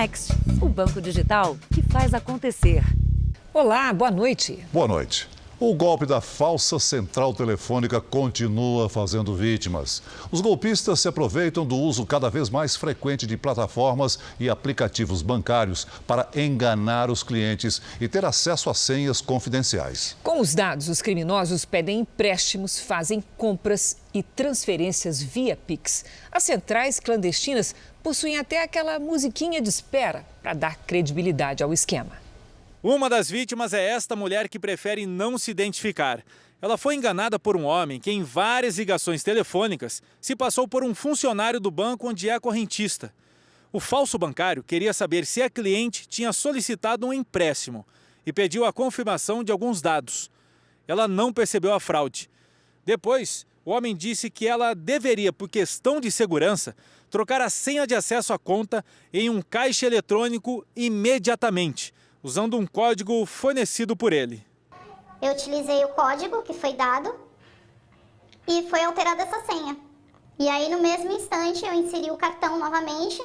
Next, o banco digital que faz acontecer. Olá, boa noite. Boa noite. O golpe da falsa central telefônica continua fazendo vítimas. Os golpistas se aproveitam do uso cada vez mais frequente de plataformas e aplicativos bancários para enganar os clientes e ter acesso a senhas confidenciais. Com os dados, os criminosos pedem empréstimos, fazem compras e transferências via Pix. As centrais clandestinas possuem até aquela musiquinha de espera para dar credibilidade ao esquema. Uma das vítimas é esta mulher que prefere não se identificar. Ela foi enganada por um homem que, em várias ligações telefônicas, se passou por um funcionário do banco onde é correntista. O falso bancário queria saber se a cliente tinha solicitado um empréstimo e pediu a confirmação de alguns dados. Ela não percebeu a fraude. Depois, o homem disse que ela deveria, por questão de segurança, trocar a senha de acesso à conta em um caixa eletrônico imediatamente, usando um código fornecido por ele. Eu utilizei o código que foi dado e foi alterada essa senha. E aí, no mesmo instante, eu inseri o cartão novamente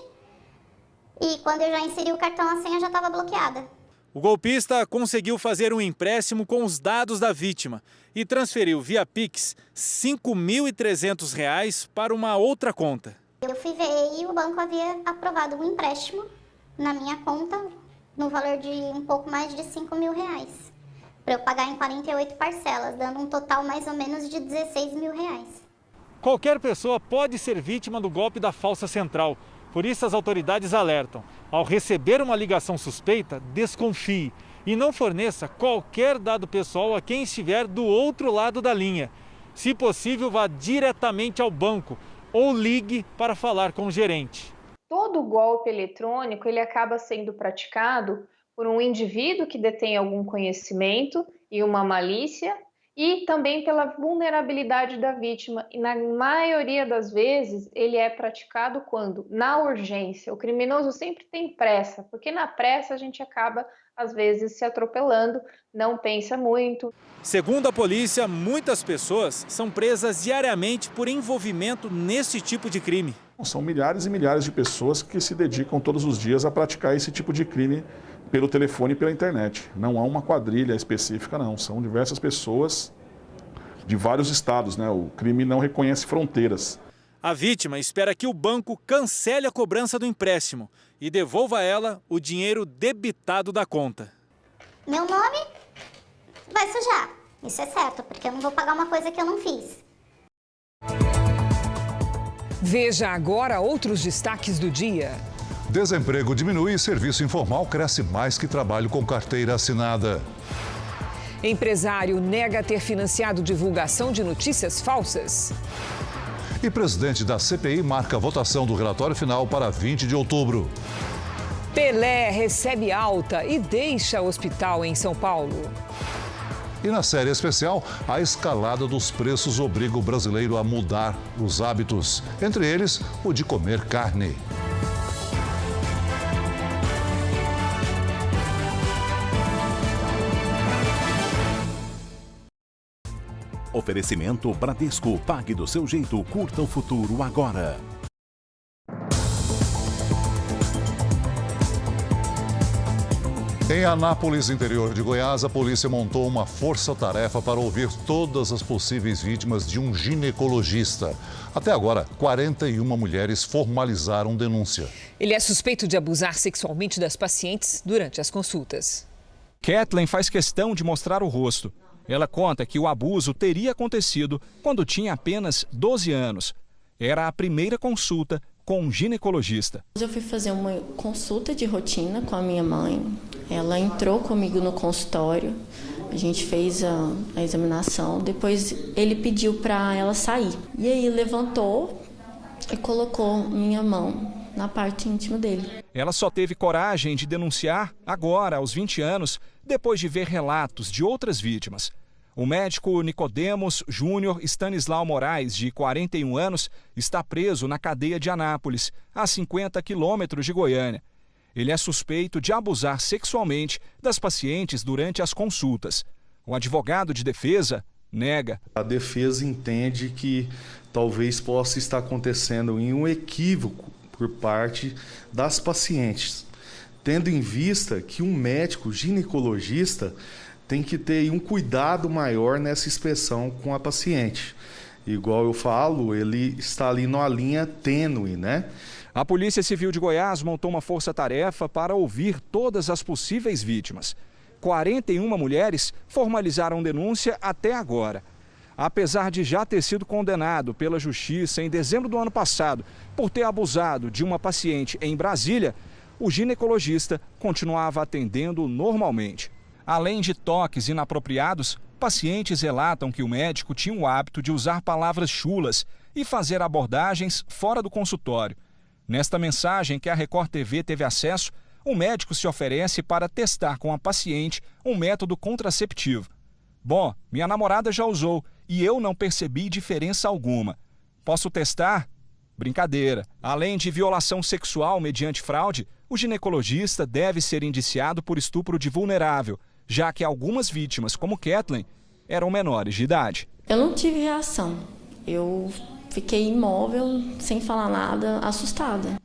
e quando eu já inseri o cartão, a senha já estava bloqueada. O golpista conseguiu fazer um empréstimo com os dados da vítima e transferiu via Pix R$ 5.300 para uma outra conta. Eu fui ver e o banco havia aprovado um empréstimo na minha conta no valor de um pouco mais de R$5.000, para eu pagar em 48 parcelas, dando um total mais ou menos de R$16.000. Qualquer pessoa pode ser vítima do golpe da falsa central. Por isso as autoridades alertam. Ao receber uma ligação suspeita, desconfie e não forneça qualquer dado pessoal a quem estiver do outro lado da linha. Se possível, vá diretamente ao banco ou ligue para falar com o gerente. Todo golpe eletrônico ele acaba sendo praticado por um indivíduo que detém algum conhecimento e uma malícia e também pela vulnerabilidade da vítima. E na maioria das vezes ele é praticado quando? Na urgência. O criminoso sempre tem pressa, porque na pressa a gente acaba às vezes se atropelando, não pensa muito. Segundo a polícia, muitas pessoas são presas diariamente por envolvimento nesse tipo de crime. São milhares e milhares de pessoas que se dedicam todos os dias a praticar esse tipo de crime pelo telefone e pela internet. Não há uma quadrilha específica, não. São diversas pessoas de vários estados, né? O crime não reconhece fronteiras. A vítima espera que o banco cancele a cobrança do empréstimo e devolva a ela o dinheiro debitado da conta. Meu nome vai sujar, isso é certo, porque eu não vou pagar uma coisa que eu não fiz. Veja agora outros destaques do dia. Desemprego diminui e serviço informal cresce mais que trabalho com carteira assinada. Empresário nega ter financiado divulgação de notícias falsas. E presidente da CPI marca a votação do relatório final para 20 de outubro. Pelé recebe alta e deixa o hospital em São Paulo. E na série especial, a escalada dos preços obriga o brasileiro a mudar os hábitos, entre eles o de comer carne. Oferecimento Bradesco. Pague do seu jeito, curta o futuro agora. Em Anápolis, interior de Goiás, a polícia montou uma força-tarefa para ouvir todas as possíveis vítimas de um ginecologista. Até agora, 41 mulheres formalizaram denúncia. Ele é suspeito de abusar sexualmente das pacientes durante as consultas. Kathleen faz questão de mostrar o rosto. Ela conta que o abuso teria acontecido quando tinha apenas 12 anos. Era a primeira consulta com um ginecologista. Eu fui fazer uma consulta de rotina com a minha mãe. Ela entrou comigo no consultório, a gente fez a examinação, depois ele pediu para ela sair. E aí levantou e colocou minha mão na parte íntima dele. Ela só teve coragem de denunciar agora, aos 20 anos, depois de ver relatos de outras vítimas. O médico Nicodemos Júnior Stanislau Moraes, de 41 anos, está preso na cadeia de Anápolis, a 50 quilômetros de Goiânia. Ele é suspeito de abusar sexualmente das pacientes durante as consultas. O advogado de defesa nega. A defesa entende que talvez possa estar acontecendo um equívoco por parte das pacientes. tendo em vista que um médico ginecologista tem que ter um cuidado maior nessa inspeção com a paciente. Igual eu falo, ele está ali numa linha tênue, né? A Polícia Civil de Goiás montou uma força-tarefa para ouvir todas as possíveis vítimas. 41 mulheres formalizaram denúncia até agora. Apesar de já ter sido condenado pela Justiça em dezembro do ano passado por ter abusado de uma paciente em Brasília, o ginecologista continuava atendendo normalmente. Além de toques inapropriados, pacientes relatam que o médico tinha o hábito de usar palavras chulas e fazer abordagens fora do consultório. Nesta mensagem que a Record TV teve acesso, o médico se oferece para testar com a paciente um método contraceptivo. Bom, minha namorada já usou e eu não percebi diferença alguma. Posso testar? Brincadeira. Além de violação sexual mediante fraude, o ginecologista deve ser indiciado por estupro de vulnerável, já que algumas vítimas, como Kathleen, eram menores de idade. Eu não tive reação. Eu fiquei imóvel, sem falar nada, assustada.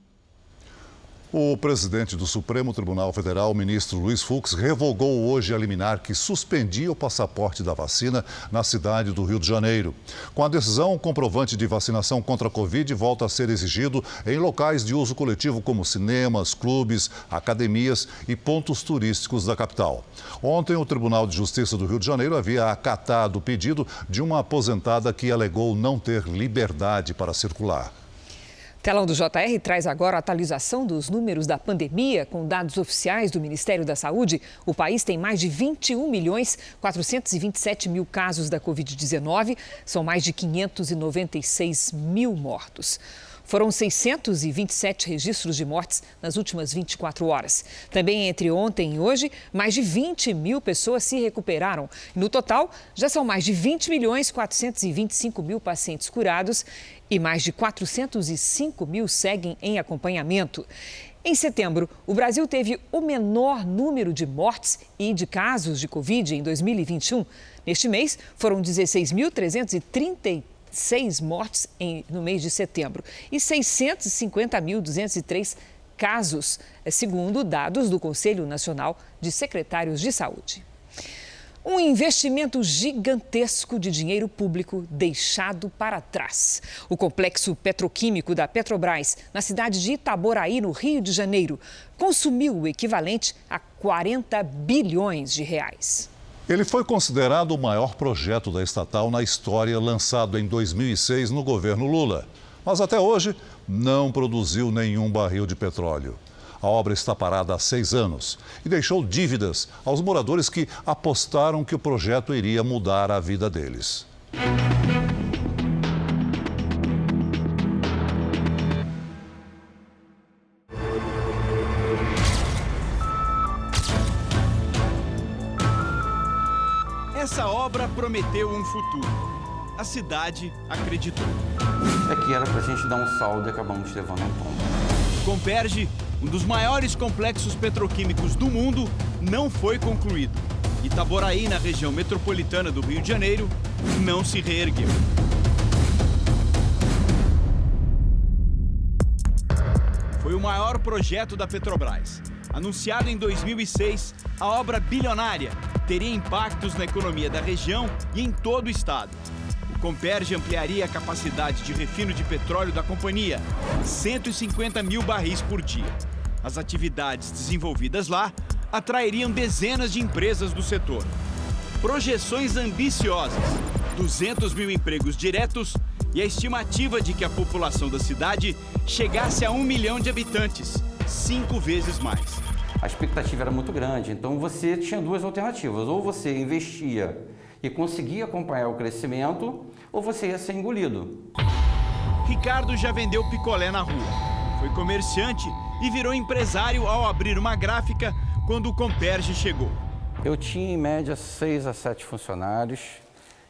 O presidente do Supremo Tribunal Federal, o ministro Luiz Fux, revogou hoje a liminar que suspendia o passaporte da vacina na cidade do Rio de Janeiro. Com a decisão, o comprovante de vacinação contra a Covid volta a ser exigido em locais de uso coletivo como cinemas, clubes, academias e pontos turísticos da capital. Ontem, o Tribunal de Justiça do Rio de Janeiro havia acatado o pedido de uma aposentada que alegou não ter liberdade para circular. Telão do JR traz agora a atualização dos números da pandemia. Com dados oficiais do Ministério da Saúde, o país tem mais de 21.427.000 casos da Covid-19. São mais de 596 mil mortos. Foram 627 registros de mortes nas últimas 24 horas. Também entre ontem e hoje, mais de 20 mil pessoas se recuperaram. No total, já são mais de 20.425.000 pacientes curados e mais de 405 mil seguem em acompanhamento. Em setembro, o Brasil teve o menor número de mortes e de casos de Covid em 2021. Neste mês, foram 16.336 mortes no mês de setembro e 650.203 casos, segundo dados do Conselho Nacional de Secretários de Saúde. Um investimento gigantesco de dinheiro público deixado para trás. O complexo petroquímico da Petrobras, na cidade de Itaboraí, no Rio de Janeiro, consumiu o equivalente a 40 bilhões de reais. Ele foi considerado o maior projeto da estatal na história, lançado em 2006 no governo Lula. Mas até hoje não produziu nenhum barril de petróleo. A obra está parada há 6 anos e deixou dívidas aos moradores que apostaram que o projeto iria mudar a vida deles. Essa obra prometeu um futuro. A cidade acreditou. Aqui era pra gente dar um saldo e acabamos levando um tombo. Comperj, um dos maiores complexos petroquímicos do mundo, não foi concluído. Itaboraí, na região metropolitana do Rio de Janeiro, não se reergueu. Foi o maior projeto da Petrobras. Anunciado em 2006, a obra bilionária teria impactos na economia da região e em todo o estado. O Comperj ampliaria a capacidade de refino de petróleo da companhia, 150 mil barris por dia. As atividades desenvolvidas lá atrairiam dezenas de empresas do setor. Projeções ambiciosas, 200 mil empregos diretos e a estimativa de que a população da cidade chegasse a 1 milhão de habitantes, 5 vezes mais. A expectativa era muito grande, então você tinha 2 alternativas. Ou você investia e conseguia acompanhar o crescimento, ou você ia ser engolido. Ricardo já vendeu picolé na rua. Foi comerciante e virou empresário ao abrir uma gráfica quando o Comperj chegou. Eu tinha, em média, 6 a 7 funcionários.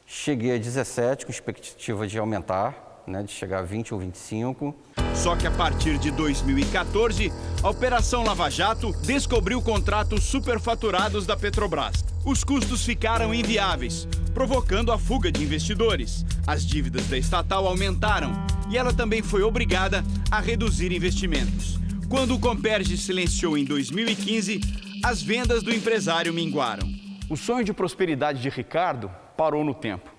Cheguei a 17, com expectativa de aumentar, de chegar a 20 ou 25. Só que a partir de 2014, a Operação Lava Jato descobriu contratos superfaturados da Petrobras. Os custos ficaram inviáveis, provocando a fuga de investidores. As dívidas da estatal aumentaram e ela também foi obrigada a reduzir investimentos. Quando o Comperj silenciou em 2015, as vendas do empresário minguaram. O sonho de prosperidade de Ricardo parou no tempo.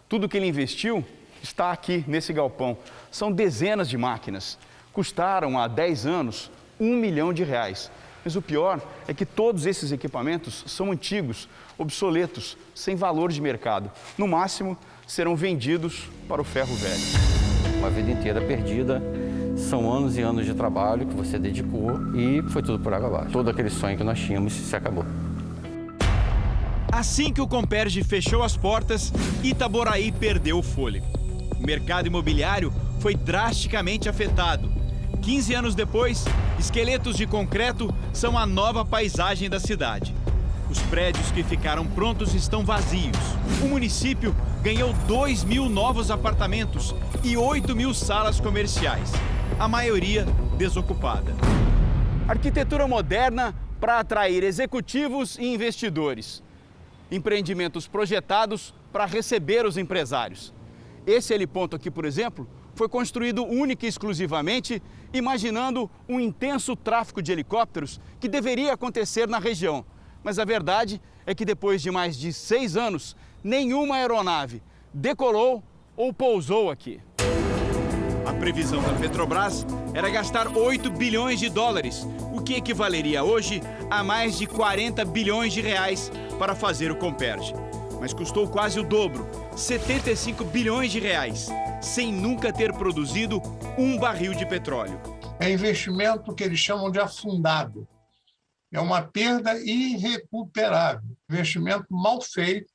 Tudo que ele investiu está aqui, nesse galpão. São dezenas de máquinas. Custaram há 10 anos R$1 milhão. Mas o pior é que todos esses equipamentos são antigos, obsoletos, sem valor de mercado. No máximo, serão vendidos para o ferro velho. Uma vida inteira perdida, são anos e anos de trabalho que você dedicou e foi tudo por água abaixo. Todo aquele sonho que nós tínhamos se acabou. Assim que o Comperj fechou as portas, Itaboraí perdeu o fôlego. O mercado imobiliário foi drasticamente afetado. 15 anos depois, esqueletos de concreto são a nova paisagem da cidade. Os prédios que ficaram prontos estão vazios. O município ganhou 2.000 novos apartamentos e 8.000 salas comerciais, a maioria desocupada. Arquitetura moderna para atrair executivos e investidores. Empreendimentos projetados para receber os empresários. Esse heliponto aqui, por exemplo, foi construído única e exclusivamente imaginando um intenso tráfego de helicópteros que deveria acontecer na região. Mas a verdade é que depois de mais de 6 anos, nenhuma aeronave decolou ou pousou aqui. A previsão da Petrobras era gastar 8 bilhões de dólares, o que equivaleria hoje a mais de 40 bilhões de reais para fazer o Comperj. Mas custou quase o dobro, 75 bilhões de reais, sem nunca ter produzido um barril de petróleo. É investimento que eles chamam de afundado. É uma perda irrecuperável, investimento mal feito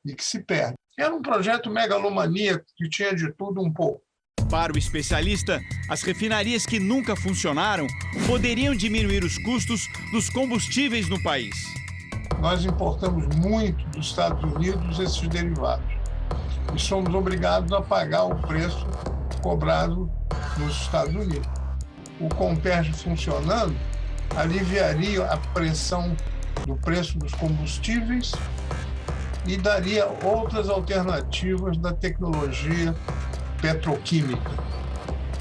e que se perde. Era um projeto megalomaníaco que tinha de tudo um pouco. Para o especialista, as refinarias que nunca funcionaram poderiam diminuir os custos dos combustíveis no país. Nós importamos muito dos Estados Unidos esses derivados e somos obrigados a pagar o preço cobrado nos Estados Unidos. O Comperj funcionando aliviaria a pressão do preço dos combustíveis e daria outras alternativas da tecnologia petroquímica.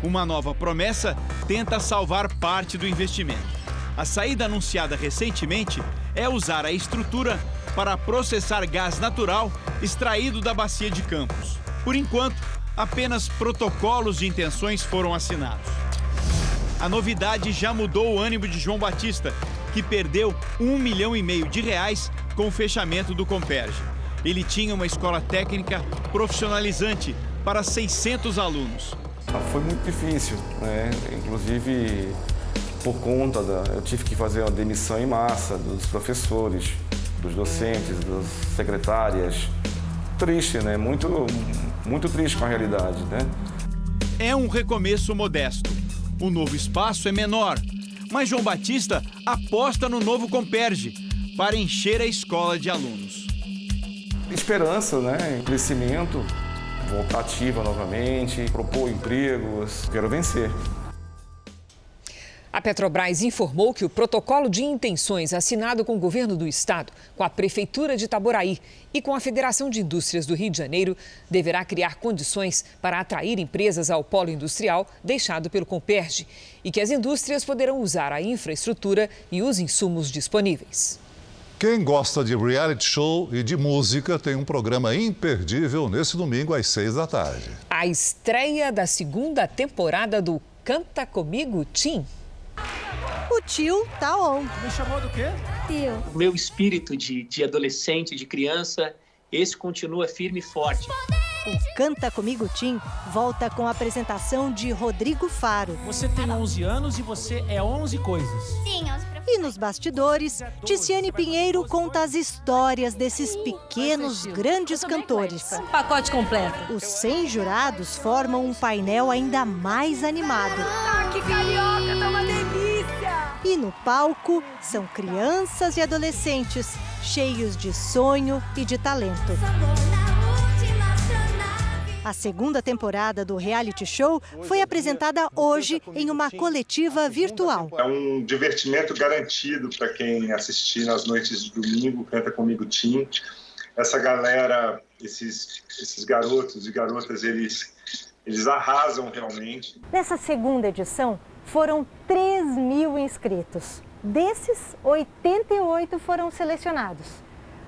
Uma nova promessa tenta salvar parte do investimento. A saída anunciada recentemente é usar a estrutura para processar gás natural extraído da bacia de Campos. Por enquanto, apenas protocolos de intenções foram assinados. A novidade já mudou o ânimo de João Batista, que perdeu R$1,5 milhão de reais com o fechamento do Comperj. Ele tinha uma escola técnica profissionalizante para 600 alunos. Foi muito difícil, né? Inclusive por conta eu tive que fazer uma demissão em massa dos professores, dos docentes, das secretárias. Triste, né? Muito triste com a realidade, né? É um recomeço modesto. O novo espaço é menor, mas João Batista aposta no novo Comperj para encher a escola de alunos. Esperança, né? Crescimento, voltar ativa novamente, propor empregos. Quero vencer. A Petrobras informou que o protocolo de intenções assinado com o governo do estado, com a Prefeitura de Itaboraí e com a Federação de Indústrias do Rio de Janeiro deverá criar condições para atrair empresas ao polo industrial deixado pelo Comperj e que as indústrias poderão usar a infraestrutura e os insumos disponíveis. Quem gosta de reality show e de música tem um programa imperdível nesse domingo às 6 da tarde. A estreia da segunda temporada do Canta Comigo, Tim. O tio tá on. Me chamou do quê? Tio. O meu espírito de adolescente, de criança, esse continua firme e forte. O Canta Comigo Tim volta com a apresentação de Rodrigo Faro. Você tem 11 anos e você é 11 coisas. Sim, 11 E nos bastidores, Ticiane Pinheiro conta as histórias desses pequenos, grandes cantores. Pacote completo. Os 100 jurados formam um painel ainda mais animado. Que carioca, tá uma delícia! E no palco, são crianças e adolescentes, cheios de sonho e de talento. A segunda temporada do reality show foi apresentada hoje em uma coletiva virtual. É um divertimento garantido para quem assistir nas noites de domingo, Canta Comigo Tim. Essa galera, esses garotos e garotas, eles Eles arrasam realmente. Nessa segunda edição, foram 3.000 inscritos. Desses, 88 foram selecionados.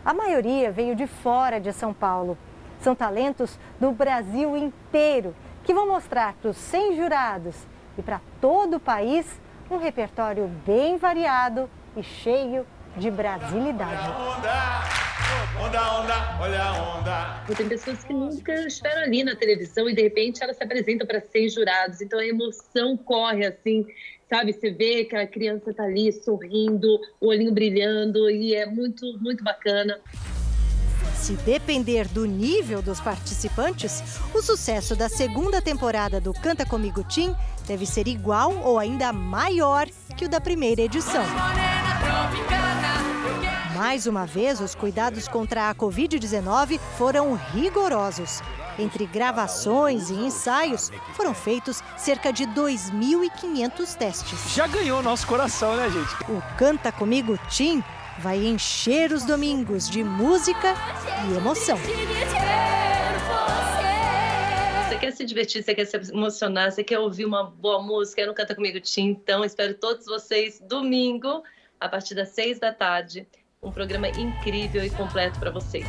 A maioria veio de fora de São Paulo. São talentos do Brasil inteiro, que vão mostrar para os 100 jurados e para todo o país um repertório bem variado e cheio de brasilidade. Tem pessoas que nunca estiveram ali na televisão e de repente elas se apresentam para 100 jurados, então a emoção corre assim, sabe? Você vê que a criança tá ali sorrindo, o olhinho brilhando e é muito, muito bacana. Se depender do nível dos participantes, o sucesso da segunda temporada do Canta Comigo Tim deve ser igual ou ainda maior que o da primeira edição. Mais uma vez, os cuidados contra a Covid-19 foram rigorosos. Entre gravações e ensaios, foram feitos cerca de 2.500 testes. Já ganhou nosso coração, né, gente? O Canta Comigo Tim vai encher os domingos de música e emoção. Você quer se divertir, você quer se emocionar, você quer ouvir uma boa música, não Canta Comigo Tim. Então, espero todos vocês domingo, a partir das 6 da tarde. Um programa incrível e completo para vocês.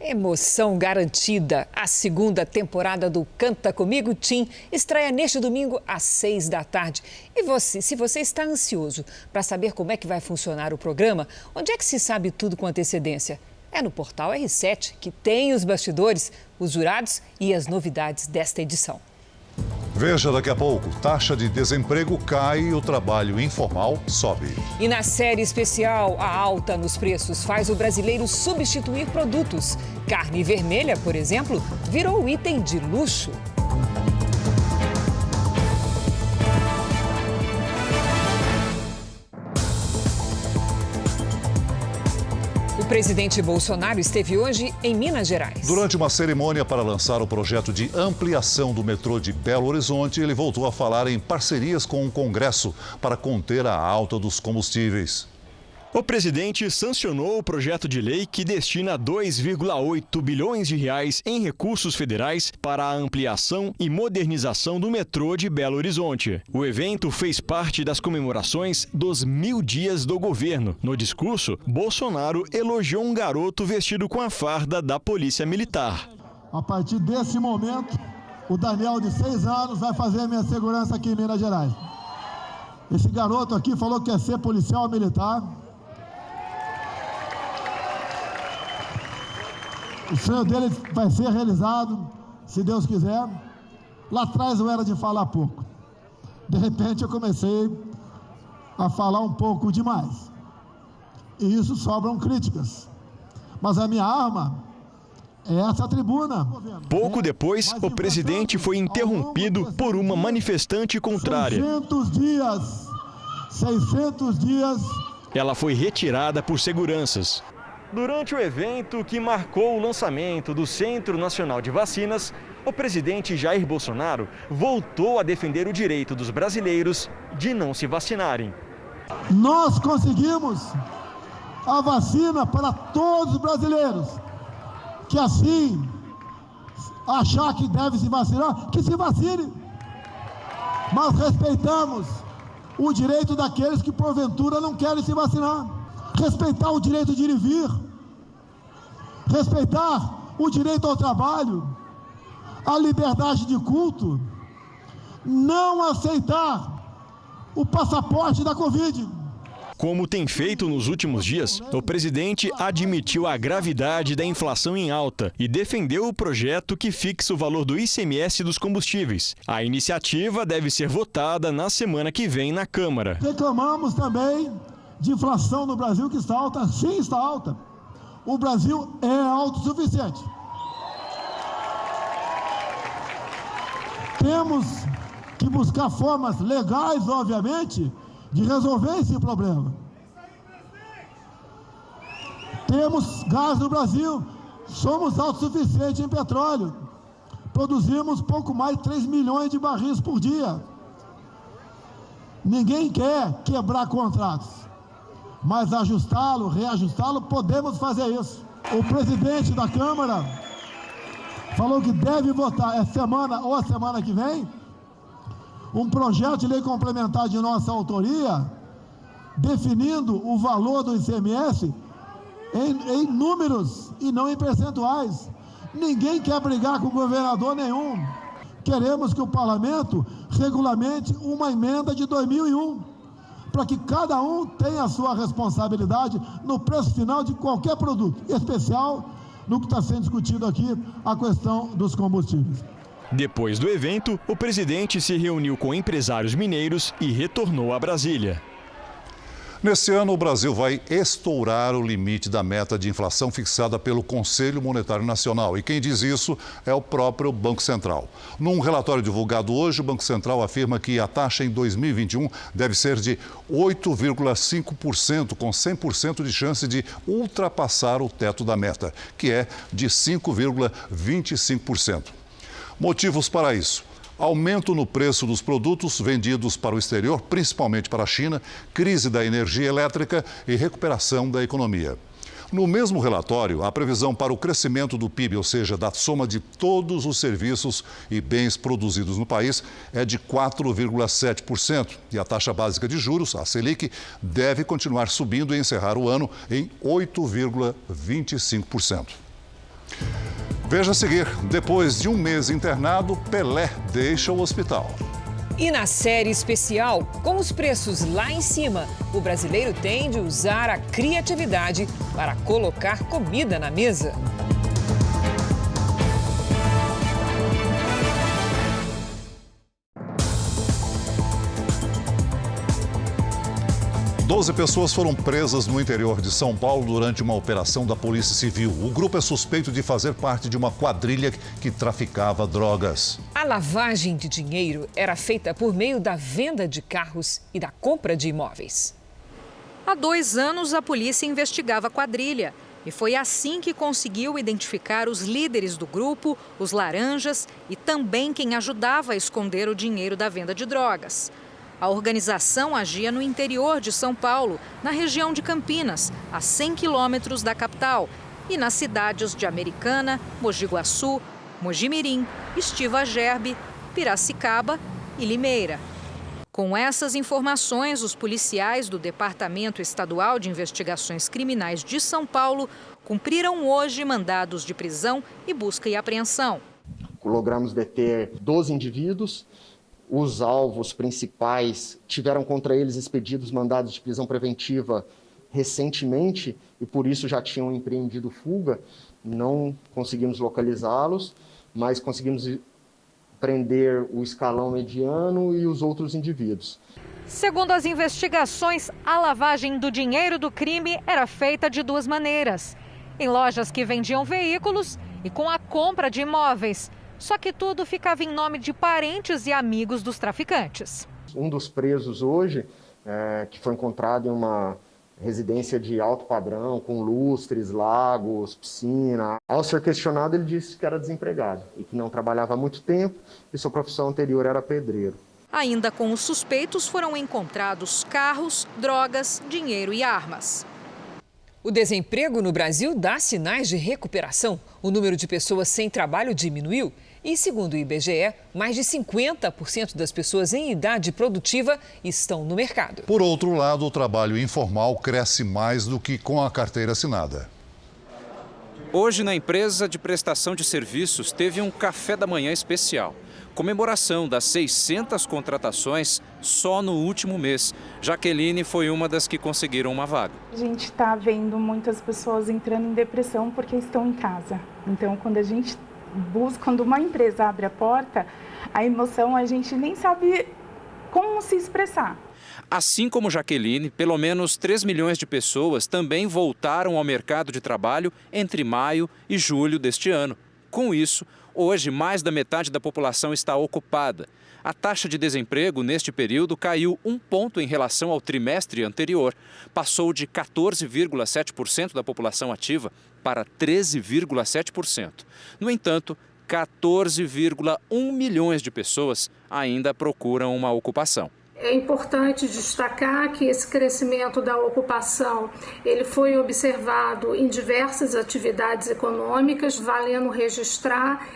Emoção garantida. A segunda temporada do Canta Comigo Tim estreia neste domingo às 6 da tarde. E você, se você está ansioso para saber como é que vai funcionar o programa, onde é que se sabe tudo com antecedência? É no portal R7, que tem os bastidores, os jurados e as novidades desta edição. Veja daqui a pouco, taxa de desemprego cai e o trabalho informal sobe. E na série especial, a alta nos preços faz o brasileiro substituir produtos. Carne vermelha, por exemplo, virou item de luxo. O presidente Bolsonaro esteve hoje em Minas Gerais. Durante uma cerimônia para lançar o projeto de ampliação do metrô de Belo Horizonte, ele voltou a falar em parcerias com o Congresso para conter a alta dos combustíveis. O presidente sancionou o projeto de lei que destina 2,8 bilhões de reais em recursos federais para a ampliação e modernização do metrô de Belo Horizonte. O evento fez parte das comemorações dos 1000 dias do governo. No discurso, Bolsonaro elogiou um garoto vestido com a farda da Polícia Militar. A partir desse momento, o Daniel, de 6 anos, vai fazer a minha segurança aqui em Minas Gerais. Esse garoto aqui falou que quer ser policial militar. O sonho dele vai ser realizado, se Deus quiser. Lá atrás eu era de falar pouco. De repente eu comecei a falar um pouco demais. E isso sobram críticas. Mas a minha arma é essa tribuna. Pouco depois, o presidente foi interrompido por uma manifestante contrária. 600 dias. Ela foi retirada por seguranças. Durante o evento que marcou o lançamento do Centro Nacional de Vacinas, o presidente Jair Bolsonaro voltou a defender o direito dos brasileiros de não se vacinarem. Nós conseguimos a vacina para todos os brasileiros, que assim achar que deve se vacinar, que se vacine. Mas respeitamos o direito daqueles que porventura não querem se vacinar. Respeitar o direito de ir e vir, respeitar o direito ao trabalho, a liberdade de culto, não aceitar o passaporte da Covid. Como tem feito nos últimos dias, o presidente admitiu a gravidade da inflação em alta e defendeu o projeto que fixa o valor do ICMS dos combustíveis. A iniciativa deve ser votada na semana que vem na Câmara. Reclamamos também de inflação no Brasil, que está alta. Sim, está alta. O Brasil é autossuficiente. Temos que buscar formas legais, obviamente, de resolver esse problema. Temos gás no Brasil, somos autossuficientes em petróleo. Produzimos pouco mais de 3 milhões de barris por dia. Ninguém quer quebrar contratos. Mas ajustá-lo, reajustá-lo, podemos fazer isso. O presidente da Câmara falou que deve votar essa semana ou a semana que vem um projeto de lei complementar de nossa autoria, definindo o valor do ICMS em números e não em percentuais. Ninguém quer brigar com governador nenhum. Queremos que o parlamento regulamente uma emenda de 2001, para que cada um tenha a sua responsabilidade no preço final de qualquer produto, em especial no que está sendo discutido aqui, a questão dos combustíveis. Depois do evento, o presidente se reuniu com empresários mineiros e retornou a Brasília. Neste ano, o Brasil vai estourar o limite da meta de inflação fixada pelo Conselho Monetário Nacional. E quem diz isso é o próprio Banco Central. Num relatório divulgado hoje, o Banco Central afirma que a taxa em 2021 deve ser de 8,5%, com 100% de chance de ultrapassar o teto da meta, que é de 5,25%. Motivos para isso: aumento no preço dos produtos vendidos para o exterior, principalmente para a China, crise da energia elétrica e recuperação da economia. No mesmo relatório, a previsão para o crescimento do PIB, ou seja, da soma de todos os serviços e bens produzidos no país, é de 4,7%. E a taxa básica de juros, a Selic, deve continuar subindo e encerrar o ano em 8,25%. Veja a seguir, depois de um mês internado, Pelé deixa o hospital. E na série especial, com os preços lá em cima, o brasileiro tem de usar a criatividade para colocar comida na mesa. 12 pessoas foram presas no interior de São Paulo durante uma operação da Polícia Civil. O grupo é suspeito de fazer parte de uma quadrilha que traficava drogas. A lavagem de dinheiro era feita por meio da venda de carros e da compra de imóveis. Há 2 anos, a polícia investigava a quadrilha. E foi assim que conseguiu identificar os líderes do grupo, os laranjas e também quem ajudava a esconder o dinheiro da venda de drogas. A organização agia no interior de São Paulo, na região de Campinas, a 100 quilômetros da capital, e nas cidades de Americana, Mogi Guaçu, Mojimirim, Estiva Gerbe, Piracicaba e Limeira. Com essas informações, os policiais do Departamento Estadual de Investigações Criminais de São Paulo cumpriram hoje mandados de prisão e busca e apreensão. Logramos deter 12 indivíduos. Os alvos principais tiveram contra eles expedidos mandados de prisão preventiva recentemente e por isso já tinham empreendido fuga. Não conseguimos localizá-los, mas conseguimos prender o escalão mediano e os outros indivíduos. Segundo as investigações, a lavagem do dinheiro do crime era feita de 2 maneiras: em lojas que vendiam veículos e com a compra de imóveis. Só que tudo ficava em nome de parentes e amigos dos traficantes. Um dos presos hoje, que foi encontrado em uma residência de alto padrão, com lustres, lagos, piscina. Ao ser questionado, ele disse que era desempregado e que não trabalhava há muito tempo e sua profissão anterior era pedreiro. Ainda com os suspeitos foram encontrados carros, drogas, dinheiro e armas. O desemprego no Brasil dá sinais de recuperação. O número de pessoas sem trabalho diminuiu e, segundo o IBGE, mais de 50% das pessoas em idade produtiva estão no mercado. Por outro lado, o trabalho informal cresce mais do que com a carteira assinada. Hoje, na empresa de prestação de serviços, teve um café da manhã especial. Comemoração das 600 contratações só no último mês. Jaqueline foi uma das que conseguiram uma vaga. A gente está vendo muitas pessoas entrando em depressão porque estão em casa. Então, quando a gente busca, quando uma empresa abre a porta, a emoção a gente nem sabe como se expressar. Assim como Jaqueline, pelo menos 3 milhões de pessoas também voltaram ao mercado de trabalho entre maio e julho deste ano. Com isso, hoje, mais da metade da população está ocupada. A taxa de desemprego neste período caiu 1 ponto em relação ao trimestre anterior. Passou de 14,7% da população ativa para 13,7%. No entanto, 14,1 milhões de pessoas ainda procuram uma ocupação. É importante destacar que esse crescimento da ocupação ele foi observado em diversas atividades econômicas, valendo registrar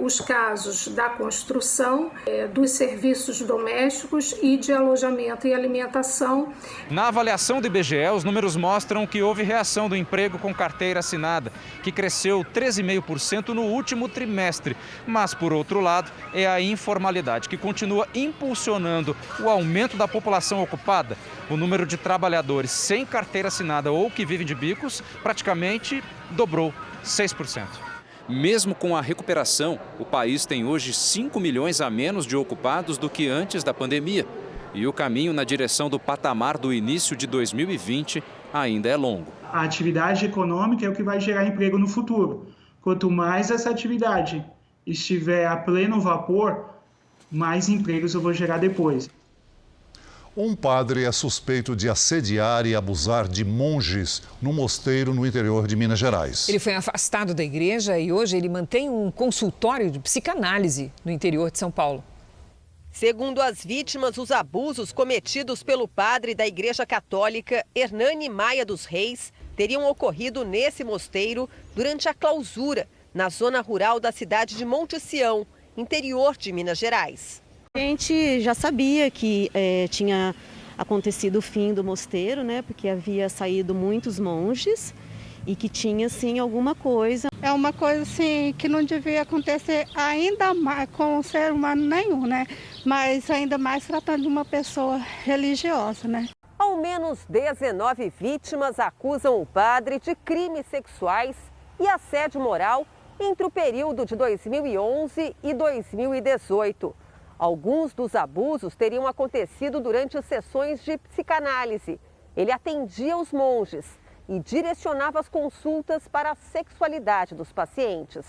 os casos da construção, dos serviços domésticos e de alojamento e alimentação. Na avaliação do IBGE, os números mostram que houve reação do emprego com carteira assinada, que cresceu 13,5% no último trimestre. Mas, por outro lado, é a informalidade que continua impulsionando o aumento da população ocupada. O número de trabalhadores sem carteira assinada ou que vivem de bicos praticamente dobrou, 6%. Mesmo com a recuperação, o país tem hoje 5 milhões a menos de ocupados do que antes da pandemia. E o caminho na direção do patamar do início de 2020 ainda é longo. A atividade econômica é o que vai gerar emprego no futuro. Quanto mais essa atividade estiver a pleno vapor, mais empregos eu vou gerar depois. Um padre é suspeito de assediar e abusar de monges num mosteiro no interior de Minas Gerais. Ele foi afastado da igreja e hoje ele mantém um consultório de psicanálise no interior de São Paulo. Segundo as vítimas, os abusos cometidos pelo padre da Igreja Católica, Hernani Maia dos Reis, teriam ocorrido nesse mosteiro durante a clausura, na zona rural da cidade de Monte Sião, interior de Minas Gerais. A gente já sabia que tinha acontecido o fim do mosteiro, né? Porque havia saído muitos monges e que tinha, sim, alguma coisa. É uma coisa, assim, que não devia acontecer ainda mais com um ser humano nenhum, né? Mas ainda mais tratando de uma pessoa religiosa, né? Ao menos 19 vítimas acusam o padre de crimes sexuais e assédio moral entre o período de 2011 e 2018. Alguns dos abusos teriam acontecido durante sessões de psicanálise. Ele atendia os monges e direcionava as consultas para a sexualidade dos pacientes.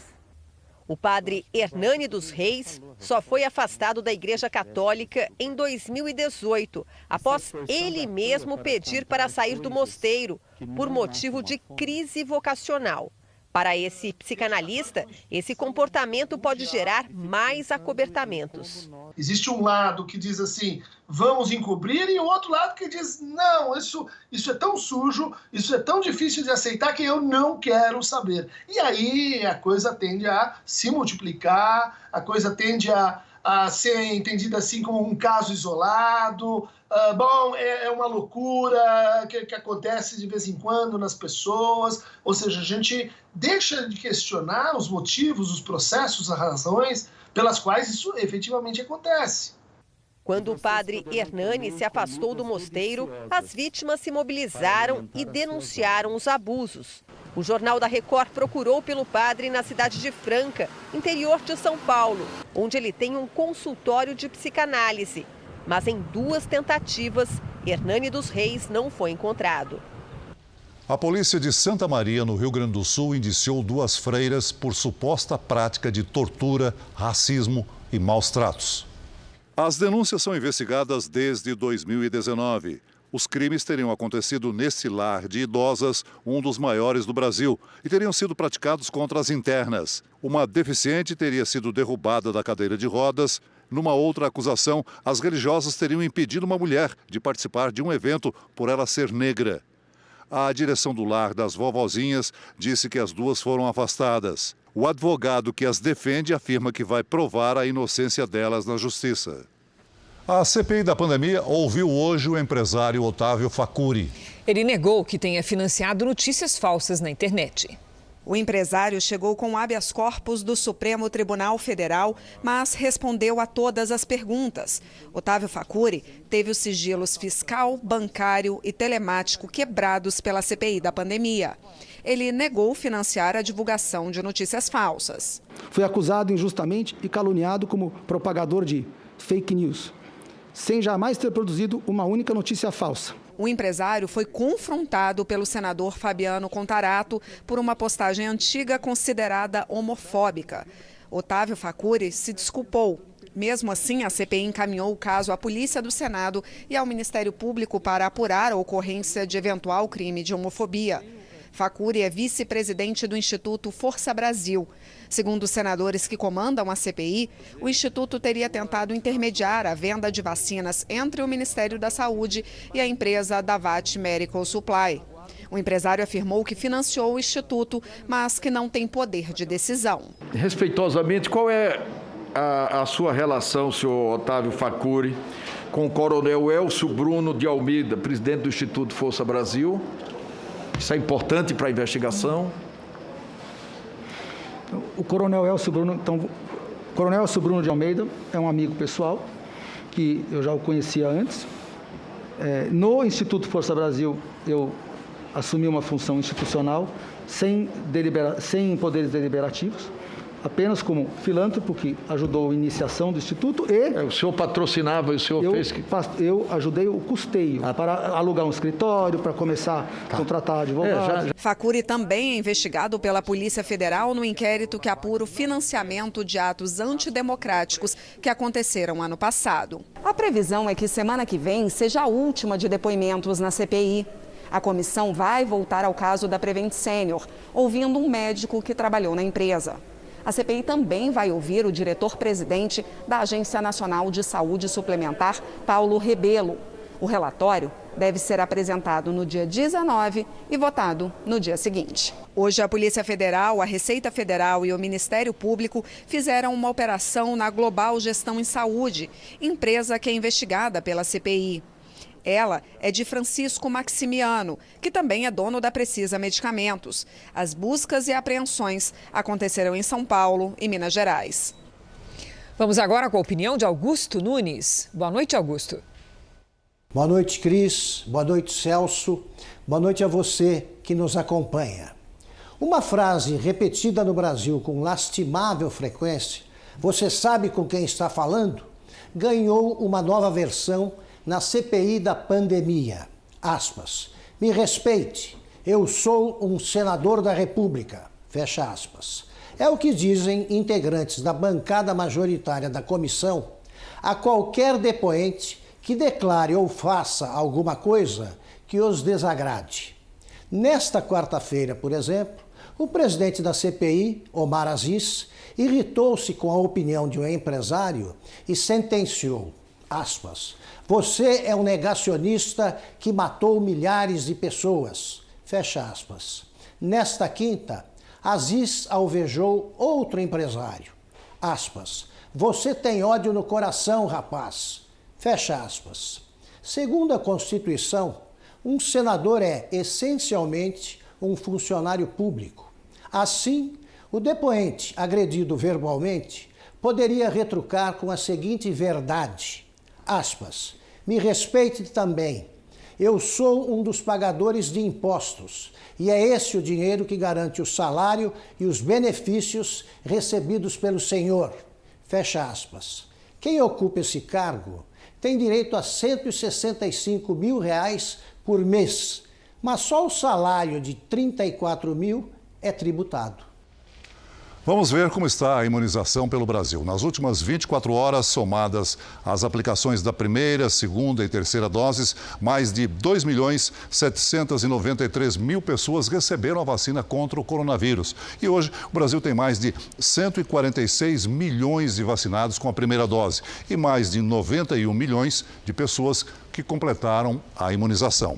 O padre Hernani dos Reis só foi afastado da Igreja Católica em 2018, após ele mesmo pedir para sair do mosteiro por motivo de crise vocacional. Para esse psicanalista, esse comportamento pode gerar mais acobertamentos. Existe um lado que diz assim, vamos encobrir, e o outro lado que diz, não, isso é tão sujo, isso é tão difícil de aceitar que eu não quero saber. E aí a coisa tende a se multiplicar, a coisa tende a ser entendida assim como um caso isolado. É uma loucura que acontece de vez em quando nas pessoas, ou seja, a gente deixa de questionar os motivos, os processos, as razões pelas quais isso efetivamente acontece. Quando o padre Hernani se afastou do mosteiro, as vítimas se mobilizaram e denunciaram os abusos. O Jornal da Record procurou pelo padre na cidade de Franca, interior de São Paulo, onde ele tem um consultório de psicanálise. Mas em 2 tentativas, Hernani dos Reis não foi encontrado. A polícia de Santa Maria, no Rio Grande do Sul, indiciou 2 freiras por suposta prática de tortura, racismo e maus tratos. As denúncias são investigadas desde 2019. Os crimes teriam acontecido nesse lar de idosas, um dos maiores do Brasil, e teriam sido praticados contra as internas. Uma deficiente teria sido derrubada da cadeira de rodas. Numa outra acusação, as religiosas teriam impedido uma mulher de participar de um evento por ela ser negra. A direção do lar das vovozinhas disse que as 2 foram afastadas. O advogado que as defende afirma que vai provar a inocência delas na justiça. A CPI da pandemia ouviu hoje o empresário Otávio Facuri. Ele negou que tenha financiado notícias falsas na internet. O empresário chegou com habeas corpus do Supremo Tribunal Federal, mas respondeu a todas as perguntas. Otávio Facuri teve os sigilos fiscal, bancário e telemático quebrados pela CPI da pandemia. Ele negou financiar a divulgação de notícias falsas. Foi acusado injustamente e caluniado como propagador de fake news, sem jamais ter produzido uma única notícia falsa. O empresário foi confrontado pelo senador Fabiano Contarato por uma postagem antiga considerada homofóbica. Otávio Facuri se desculpou. Mesmo assim, a CPI encaminhou o caso à Polícia do Senado e ao Ministério Público para apurar a ocorrência de eventual crime de homofobia. Facuri é vice-presidente do Instituto Força Brasil. Segundo os senadores que comandam a CPI, o Instituto teria tentado intermediar a venda de vacinas entre o Ministério da Saúde e a empresa Davat Medical Supply. O empresário afirmou que financiou o Instituto, mas que não tem poder de decisão. Respeitosamente, qual é a sua relação, senhor Otávio Facuri, com o coronel Elcio Bruno de Almeida, presidente do Instituto Força Brasil? Isso é importante para a investigação. O coronel Elcio Bruno, Coronel Elcio Bruno de Almeida é um amigo pessoal, que eu já o conhecia antes. No Instituto Força Brasil, eu assumi uma função institucional sem poderes deliberativos, apenas como filântropo que ajudou a iniciação do Instituto e... O senhor patrocinava e o senhor fez... Eu ajudei o custeio para alugar um escritório, para começar a contratar advogados. Facuri também é investigado pela Polícia Federal no inquérito que apura o financiamento de atos antidemocráticos que aconteceram ano passado. A previsão é que semana que vem seja a última de depoimentos na CPI. A comissão vai voltar ao caso da Prevent Senior, ouvindo um médico que trabalhou na empresa. A CPI também vai ouvir o diretor-presidente da Agência Nacional de Saúde Suplementar, Paulo Rebelo. O relatório deve ser apresentado no dia 19 e votado no dia seguinte. Hoje, a Polícia Federal, a Receita Federal e o Ministério Público fizeram uma operação na Global Gestão em Saúde, empresa que é investigada pela CPI. Ela é de Francisco Maximiano, que também é dono da Precisa Medicamentos. As buscas e apreensões aconteceram em São Paulo e Minas Gerais. Vamos agora com a opinião de Augusto Nunes. Boa noite, Augusto. Boa noite, Cris. Boa noite, Celso. Boa noite a você que nos acompanha. Uma frase repetida no Brasil com lastimável frequência, "Você sabe com quem está falando?", ganhou uma nova versão na CPI da pandemia. Aspas. "Me respeite, eu sou um senador da República." Fecha aspas. É o que dizem integrantes da bancada majoritária da comissão a qualquer depoente que declare ou faça alguma coisa que os desagrade. Nesta quarta-feira, por exemplo, o presidente da CPI, Omar Aziz, irritou-se com a opinião de um empresário e sentenciou, aspas, "Você é um negacionista que matou milhares de pessoas." Fecha aspas. Nesta quinta, Aziz alvejou outro empresário. Aspas. "Você tem ódio no coração, rapaz." Fecha aspas. Segundo a Constituição, um senador é essencialmente um funcionário público. Assim, o depoente agredido verbalmente poderia retrucar com a seguinte verdade. Aspas. "Me respeite também. Eu sou um dos pagadores de impostos e é esse o dinheiro que garante o salário e os benefícios recebidos pelo senhor." Fecha aspas. Quem ocupa esse cargo tem direito a R$165 mil por mês, mas só o salário de 34 mil é tributado. Vamos ver como está a imunização pelo Brasil. Nas últimas 24 horas, somadas as aplicações da primeira, segunda e terceira doses, mais de 2.793.000 pessoas receberam a vacina contra o coronavírus. E hoje, o Brasil tem mais de 146 milhões de vacinados com a primeira dose e mais de 91 milhões de pessoas que completaram a imunização.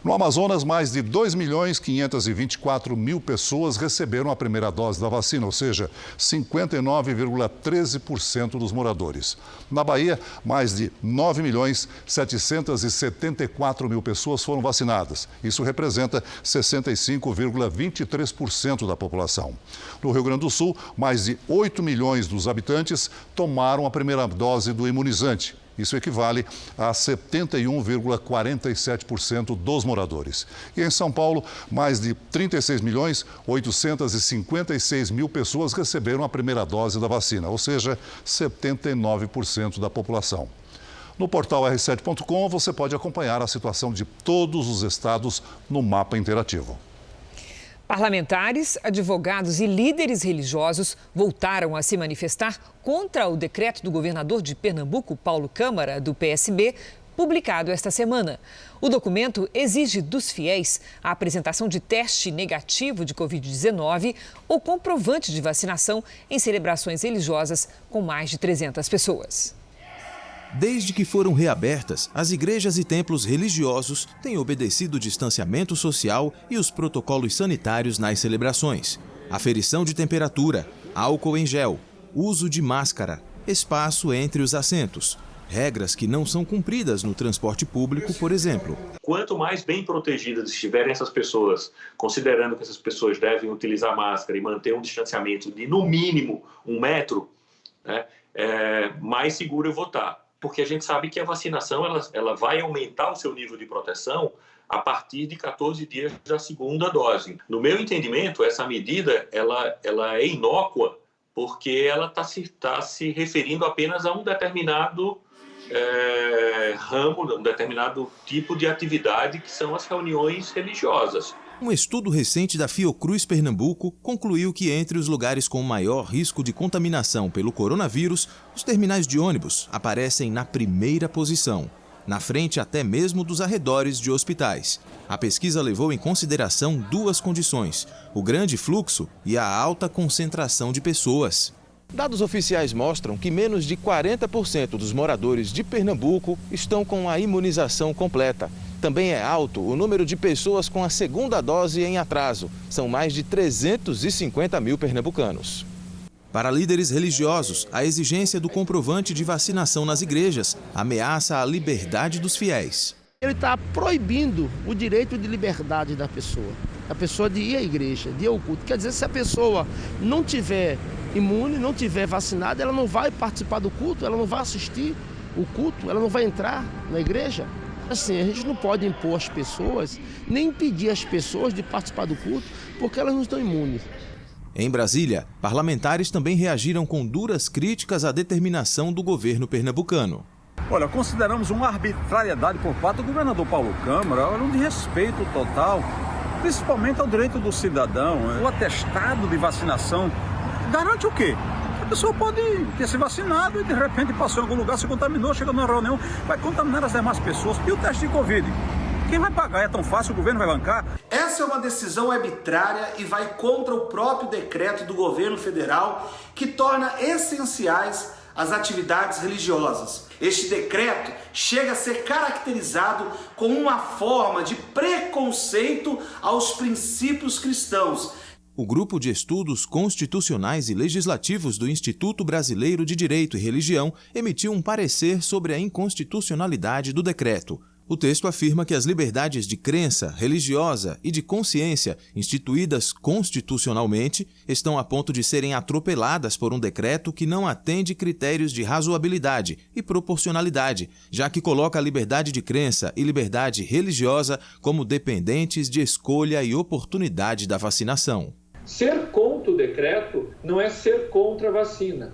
No Amazonas, mais de 2.524.000 pessoas receberam a primeira dose da vacina, ou seja, 59,13% dos moradores. Na Bahia, mais de 9.774.000 pessoas foram vacinadas. Isso representa 65,23% da população. No Rio Grande do Sul, mais de 8 milhões dos habitantes tomaram a primeira dose do imunizante. Isso equivale a 71,47% dos moradores. E em São Paulo, mais de 36.856.000 pessoas receberam a primeira dose da vacina, ou seja, 79% da população. No portal r7.com você pode acompanhar a situação de todos os estados no mapa interativo. Parlamentares, advogados e líderes religiosos voltaram a se manifestar contra o decreto do governador de Pernambuco, Paulo Câmara, do PSB, publicado esta semana. O documento exige dos fiéis a apresentação de teste negativo de Covid-19 ou comprovante de vacinação em celebrações religiosas com mais de 300 pessoas. Desde que foram reabertas, as igrejas e templos religiosos têm obedecido o distanciamento social e os protocolos sanitários nas celebrações. Aferição de temperatura, álcool em gel, uso de máscara, espaço entre os assentos. Regras que não são cumpridas no transporte público, por exemplo. Quanto mais bem protegidas estiverem essas pessoas, considerando que essas pessoas devem utilizar máscara e manter um distanciamento de, no mínimo, 1 metro, né, mais seguro eu vou estar. Porque a gente sabe que a vacinação ela vai aumentar o seu nível de proteção a partir de 14 dias da segunda dose. No meu entendimento, essa medida ela é inócua porque ela está se referindo apenas a um determinado ramo, um determinado tipo de atividade, que são as reuniões religiosas. Um estudo recente da Fiocruz Pernambuco concluiu que entre os lugares com maior risco de contaminação pelo coronavírus, os terminais de ônibus aparecem na primeira posição, na frente até mesmo dos arredores de hospitais. A pesquisa levou em consideração 2 condições: o grande fluxo e a alta concentração de pessoas. Dados oficiais mostram que menos de 40% dos moradores de Pernambuco estão com a imunização completa. Também é alto o número de pessoas com a segunda dose em atraso. São mais de 350 mil pernambucanos. Para líderes religiosos, a exigência do comprovante de vacinação nas igrejas ameaça a liberdade dos fiéis. Ele está proibindo o direito de liberdade da pessoa. A pessoa de ir à igreja, de ir ao culto. Quer dizer, se a pessoa não tiver imune, não tiver vacinada, ela não vai participar do culto, ela não vai assistir o culto, ela não vai entrar na igreja. Assim, a gente não pode impor às pessoas, nem impedir as pessoas de participar do culto, porque elas não estão imunes. Em Brasília, parlamentares também reagiram com duras críticas à determinação do governo pernambucano. Olha, consideramos uma arbitrariedade por parte do governador Paulo Câmara, um desrespeito total, principalmente ao direito do cidadão. O atestado de vacinação garante o quê? A pessoa pode ter se vacinado e de repente passou em algum lugar, se contaminou, chegou numa reunião, vai contaminar as demais pessoas. E o teste de Covid? Quem vai pagar? É tão fácil, o governo vai bancar? Essa é uma decisão arbitrária e vai contra o próprio decreto do governo federal que torna essenciais as atividades religiosas. Este decreto chega a ser caracterizado como uma forma de preconceito aos princípios cristãos. O Grupo de Estudos Constitucionais e Legislativos do Instituto Brasileiro de Direito e Religião emitiu um parecer sobre a inconstitucionalidade do decreto. O texto afirma que as liberdades de crença, religiosa e de consciência, instituídas constitucionalmente, estão a ponto de serem atropeladas por um decreto que não atende critérios de razoabilidade e proporcionalidade, já que coloca a liberdade de crença e liberdade religiosa como dependentes de escolha e oportunidade da vacinação. Ser contra o decreto não é ser contra a vacina.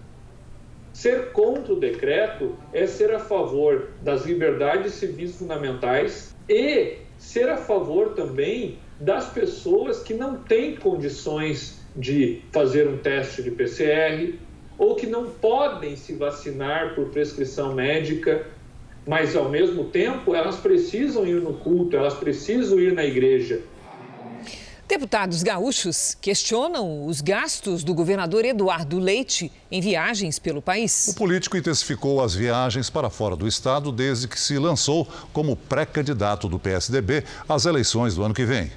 Ser contra o decreto é ser a favor das liberdades civis fundamentais e ser a favor também das pessoas que não têm condições de fazer um teste de PCR ou que não podem se vacinar por prescrição médica, mas ao mesmo tempo elas precisam ir no culto, elas precisam ir na igreja. Deputados gaúchos questionam os gastos do governador Eduardo Leite em viagens pelo país. O político intensificou as viagens para fora do estado desde que se lançou como pré-candidato do PSDB às eleições do ano que vem.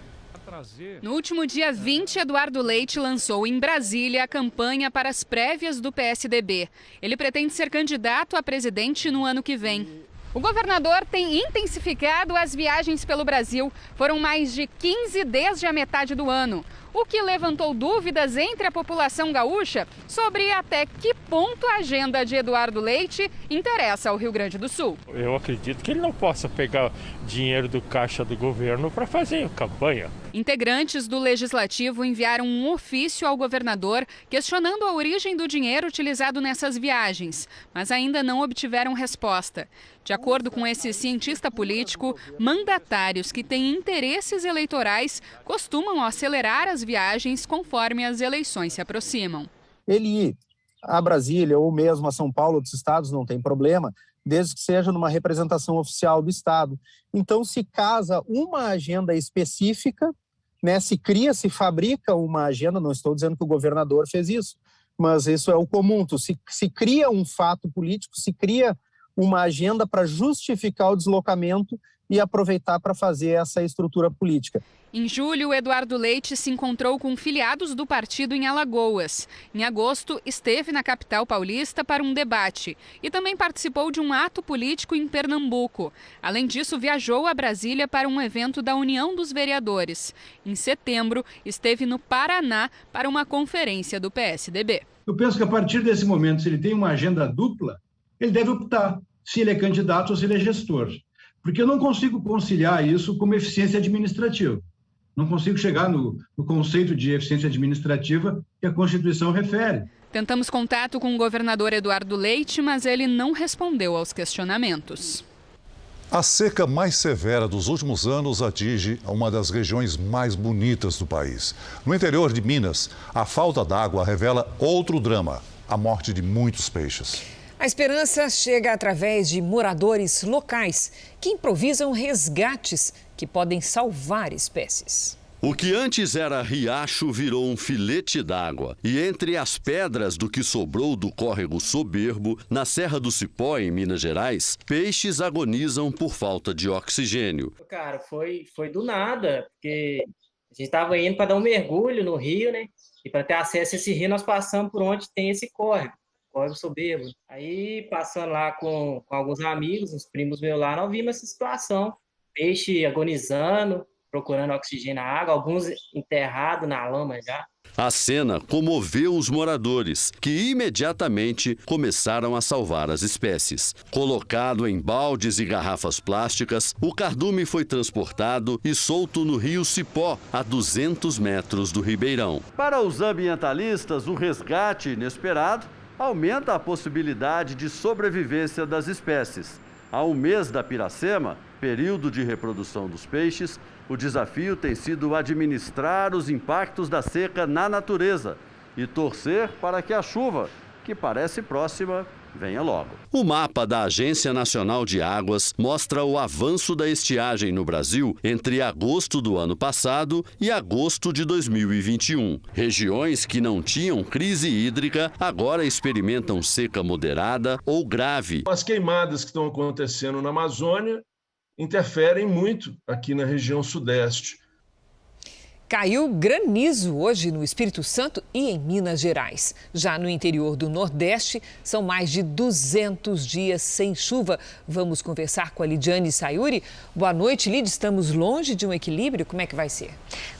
No último dia 20, Eduardo Leite lançou em Brasília a campanha para as prévias do PSDB. Ele pretende ser candidato a presidente no ano que vem. O governador tem intensificado as viagens pelo Brasil. Foram mais de 15 desde a metade do ano, o que levantou dúvidas entre a população gaúcha sobre até que ponto a agenda de Eduardo Leite interessa ao Rio Grande do Sul. Eu acredito que ele não possa pegar dinheiro do caixa do governo para fazer campanha. Integrantes do Legislativo enviaram um ofício ao governador questionando a origem do dinheiro utilizado nessas viagens, mas ainda não obtiveram resposta. De acordo com esse cientista político, mandatários que têm interesses eleitorais costumam acelerar as viagens conforme as eleições se aproximam. Ele ir a Brasília ou mesmo a São Paulo, outros estados, não tem problema, desde que seja numa representação oficial do estado. Então se casa uma agenda específica, né, se fabrica uma agenda, não estou dizendo que o governador fez isso, mas isso é o comum, se cria um fato político, se cria uma agenda para justificar o deslocamento e aproveitar para fazer essa estrutura política. Em julho, Eduardo Leite se encontrou com filiados do partido em Alagoas. Em agosto, esteve na capital paulista para um debate e também participou de um ato político em Pernambuco. Além disso, viajou a Brasília para um evento da União dos Vereadores. Em setembro, esteve no Paraná para uma conferência do PSDB. Eu penso que a partir desse momento, se ele tem uma agenda dupla, ele deve optar se ele é candidato ou se ele é gestor. Porque eu não consigo conciliar isso com eficiência administrativa. Não consigo chegar no conceito de eficiência administrativa que a Constituição refere. Tentamos contato com o governador Eduardo Leite, mas ele não respondeu aos questionamentos. A seca mais severa dos últimos anos atinge uma das regiões mais bonitas do país. No interior de Minas, a falta d'água revela outro drama: a morte de muitos peixes. A esperança chega através de moradores locais que improvisam resgates que podem salvar espécies. O que antes era riacho virou um filete d'água. E entre as pedras do que sobrou do córrego Soberbo, na Serra do Cipó, em Minas Gerais, peixes agonizam por falta de oxigênio. Cara, foi do nada, porque a gente estava indo para dar um mergulho no rio, né? E para ter acesso a esse rio, nós passamos por onde tem esse córrego Soberbo. Aí, passando lá com alguns amigos, uns primos meus lá, nós vimos essa situação. Peixe agonizando, procurando oxigênio na água, alguns enterrados na lama já. A cena comoveu os moradores, que imediatamente começaram a salvar as espécies. Colocado em baldes e garrafas plásticas, o cardume foi transportado e solto no rio Cipó, a 200 metros do Ribeirão. Para os ambientalistas, o resgate inesperado aumenta a possibilidade de sobrevivência das espécies. Há um mês da piracema, período de reprodução dos peixes, o desafio tem sido administrar os impactos da seca na natureza e torcer para que a chuva, que parece próxima, venha logo. O mapa da Agência Nacional de Águas mostra o avanço da estiagem no Brasil entre agosto do ano passado e agosto de 2021. Regiões que não tinham crise hídrica agora experimentam seca moderada ou grave. As queimadas que estão acontecendo na Amazônia interferem muito aqui na região sudeste. Caiu granizo hoje no Espírito Santo e em Minas Gerais. Já no interior do Nordeste, são mais de 200 dias sem chuva. Vamos conversar com a Lidiane Sayuri. Boa noite, Lid. Estamos longe de um equilíbrio. Como é que vai ser?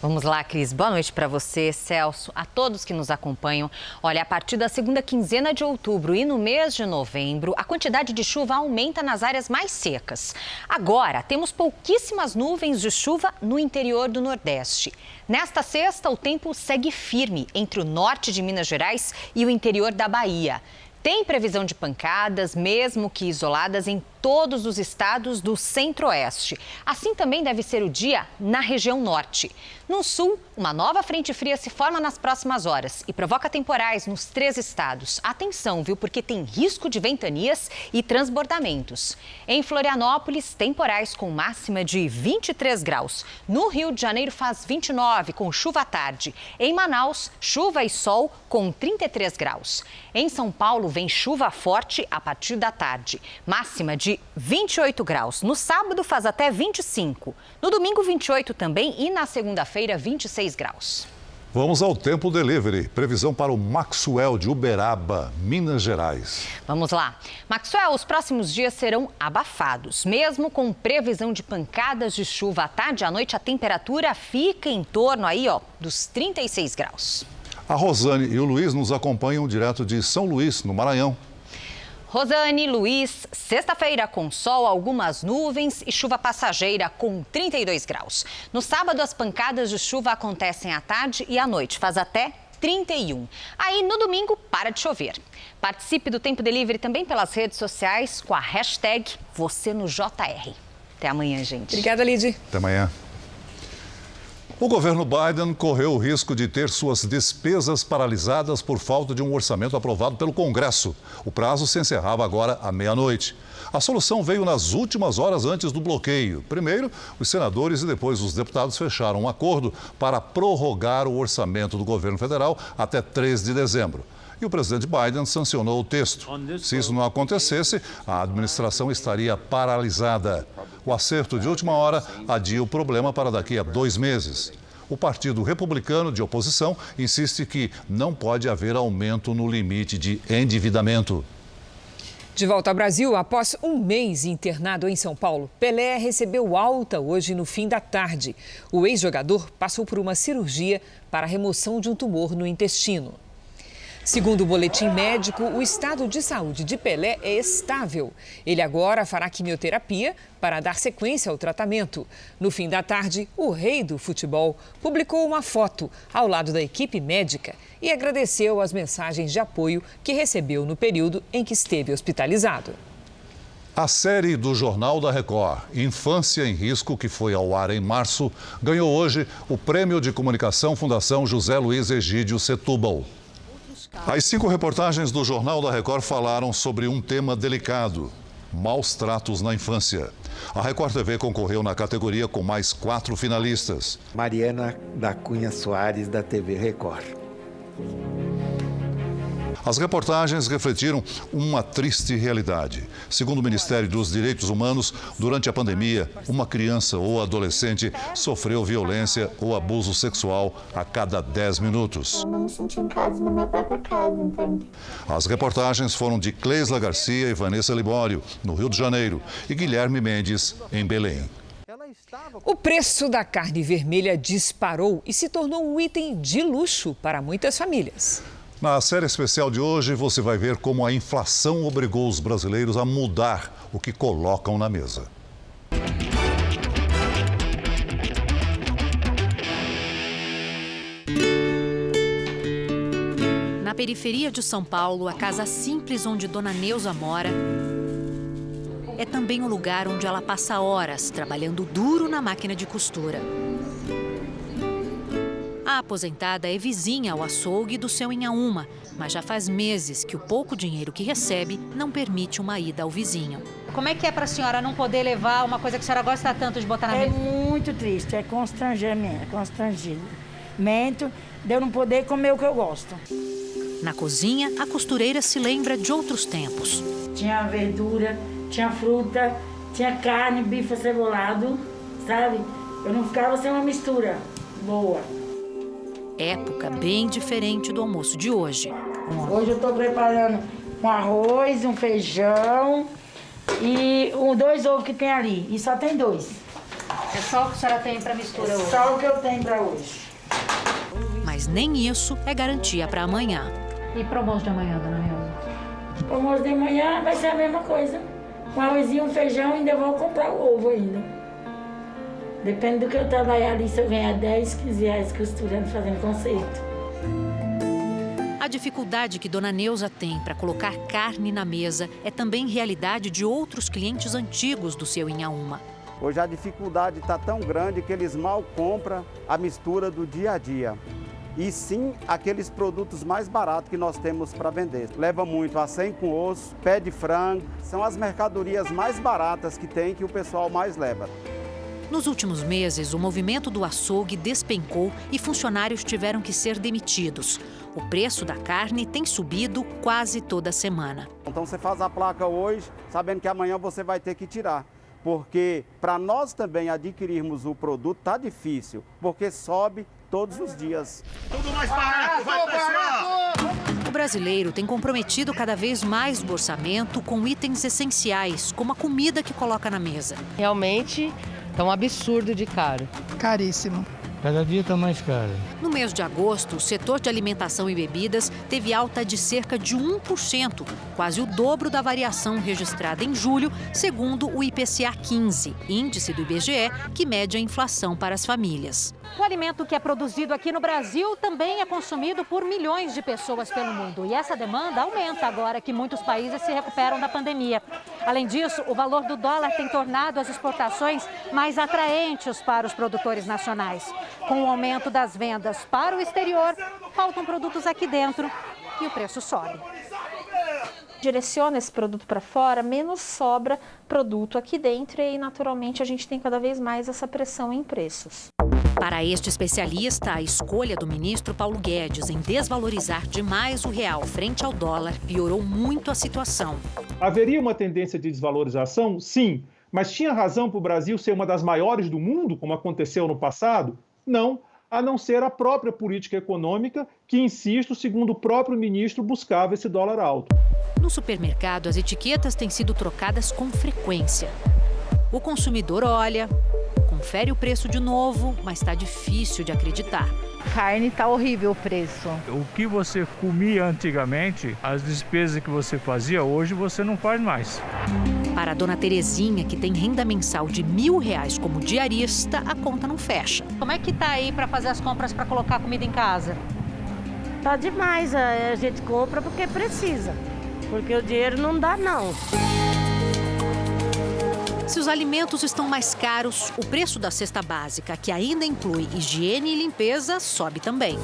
Vamos lá, Cris. Boa noite para você, Celso, a todos que nos acompanham. Olha, a partir da segunda quinzena de outubro e no mês de novembro, a quantidade de chuva aumenta nas áreas mais secas. Agora, temos pouquíssimas nuvens de chuva no interior do Nordeste. Nesta sexta, o tempo segue firme entre o norte de Minas Gerais e o interior da Bahia. Tem previsão de pancadas, mesmo que isoladas, em todos os estados do centro-oeste. Assim também deve ser o dia na região norte. No sul, uma nova frente fria se forma nas próximas horas e provoca temporais nos 3 estados. Atenção, viu? Porque tem risco de ventanias e transbordamentos. Em Florianópolis, temporais com máxima de 23 graus. No Rio de Janeiro faz 29, com chuva à tarde. Em Manaus, chuva e sol com 33 graus. Em São Paulo, vem chuva forte a partir da tarde. Máxima de 28 graus. No sábado faz até 25. No domingo, 28 também e na segunda-feira, 26 graus. Vamos ao Tempo Delivery. Previsão para o Maxwell de Uberaba, Minas Gerais. Vamos lá. Maxwell, os próximos dias serão abafados. Mesmo com previsão de pancadas de chuva à tarde e à noite, a temperatura fica em torno aí, dos 36 graus. A Rosane e o Luiz nos acompanham direto de São Luís, no Maranhão. Rosane, Luiz, sexta-feira com sol, algumas nuvens e chuva passageira com 32 graus. No sábado, as pancadas de chuva acontecem à tarde e à noite, faz até 31. Aí, no domingo, para de chover. Participe do Tempo Delivery também pelas redes sociais com a hashtag #VocêNoJR. Até amanhã, gente. Obrigada, Lidy. Até amanhã. O governo Biden correu o risco de ter suas despesas paralisadas por falta de um orçamento aprovado pelo Congresso. O prazo se encerrava agora à meia-noite. A solução veio nas últimas horas antes do bloqueio. Primeiro, os senadores e depois os deputados fecharam um acordo para prorrogar o orçamento do governo federal até 3 de dezembro. E o presidente Biden sancionou o texto. Se isso não acontecesse, a administração estaria paralisada. O acerto de última hora adia o problema para daqui a 2 meses. O Partido Republicano de oposição insiste que não pode haver aumento no limite de endividamento. De volta ao Brasil, após um mês internado em São Paulo, Pelé recebeu alta hoje no fim da tarde. O ex-jogador passou por uma cirurgia para a remoção de um tumor no intestino. Segundo o boletim médico, o estado de saúde de Pelé é estável. Ele agora fará quimioterapia para dar sequência ao tratamento. No fim da tarde, o rei do futebol publicou uma foto ao lado da equipe médica e agradeceu as mensagens de apoio que recebeu no período em que esteve hospitalizado. A série do Jornal da Record, Infância em Risco, que foi ao ar em março, ganhou hoje o Prêmio de Comunicação Fundação José Luiz Egídio Setúbal. As 5 reportagens do Jornal da Record falaram sobre um tema delicado: maus tratos na infância. A Record TV concorreu na categoria com mais 4 finalistas. Mariana da Cunha Soares, da TV Record. As reportagens refletiram uma triste realidade. Segundo o Ministério dos Direitos Humanos, durante a pandemia, uma criança ou adolescente sofreu violência ou abuso sexual a cada 10 minutos. Eu não me senti em casa na minha própria casa, entende? As reportagens foram de Cleisla Garcia e Vanessa Libório, no Rio de Janeiro, e Guilherme Mendes, em Belém. O preço da carne vermelha disparou e se tornou um item de luxo para muitas famílias. Na série especial de hoje, você vai ver como a inflação obrigou os brasileiros a mudar o que colocam na mesa. Na periferia de São Paulo, a casa simples onde Dona Neuza mora é também um lugar onde ela passa horas trabalhando duro na máquina de costura. A aposentada é vizinha ao açougue do seu Inhaúma, mas já faz meses que o pouco dinheiro que recebe não permite uma ida ao vizinho. Como é que é para a senhora não poder levar uma coisa que a senhora gosta tanto de botar na mesa? É muito triste, é constrangimento de eu não poder comer o que eu gosto. Na cozinha, a costureira se lembra de outros tempos. Tinha verdura, tinha fruta, tinha carne, bife acebolado, sabe? Eu não ficava sem uma mistura boa. Época bem diferente do almoço de hoje. Hoje eu estou preparando um arroz, um feijão e 2 ovos que tem ali. E só tem 2. É só o que a senhora tem para mistura hoje? Só o que eu tenho para hoje. Mas nem isso é garantia para amanhã. E para o almoço de amanhã, Dona Neuza? O almoço de amanhã vai ser a mesma coisa. Um arrozinho, um feijão e ainda vou comprar o ovo ainda. Depende do que eu trabalhar ali, se eu ganhar 10, 15 reais costurando, fazendo conserto. A dificuldade que Dona Neuza tem para colocar carne na mesa é também realidade de outros clientes antigos do seu Inhaúma. Hoje a dificuldade está tão grande que eles mal compram a mistura do dia a dia. E sim aqueles produtos mais baratos que nós temos para vender. Leva muito acém com osso, pé de frango, são as mercadorias mais baratas que tem, que o pessoal mais leva. Nos últimos meses, o movimento do açougue despencou e funcionários tiveram que ser demitidos. O preço da carne tem subido quase toda semana. Então você faz a placa hoje, sabendo que amanhã você vai ter que tirar. Porque para nós também adquirirmos o produto está difícil, porque sobe todos os dias. Tudo mais barato, vai pessoal! O brasileiro tem comprometido cada vez mais o orçamento com itens essenciais, como a comida que coloca na mesa. Realmente é um absurdo de caro. Caríssimo. Cada dia está mais caro. No mês de agosto, o setor de alimentação e bebidas teve alta de cerca de 1%, quase o dobro da variação registrada em julho, segundo o IPCA 15, índice do IBGE, que mede a inflação para as famílias. O alimento que é produzido aqui no Brasil também é consumido por milhões de pessoas pelo mundo. E essa demanda aumenta agora que muitos países se recuperam da pandemia. Além disso, o valor do dólar tem tornado as exportações mais atraentes para os produtores nacionais. Com o aumento das vendas para o exterior, faltam produtos aqui dentro e o preço sobe. Direciona esse produto para fora, menos sobra produto aqui dentro e, naturalmente, a gente tem cada vez mais essa pressão em preços. Para este especialista, a escolha do ministro Paulo Guedes em desvalorizar demais o real frente ao dólar piorou muito a situação. Haveria uma tendência de desvalorização? Sim. Mas tinha razão para o Brasil ser uma das maiores do mundo, como aconteceu no passado? Não, a não ser a própria política econômica, que, insisto, segundo o próprio ministro, buscava esse dólar alto. No supermercado, as etiquetas têm sido trocadas com frequência. O consumidor olha, confere o preço de novo, mas está difícil de acreditar. Carne está horrível o preço. O que você comia antigamente, as despesas que você fazia, hoje você não faz mais. Para a dona Terezinha, que tem renda mensal de R$1.000 como diarista, a conta não fecha. Como é que tá aí para fazer as compras para colocar comida em casa? Tá demais, a gente compra porque precisa, porque o dinheiro não dá não. Se os alimentos estão mais caros, o preço da cesta básica, que ainda inclui higiene e limpeza, sobe também.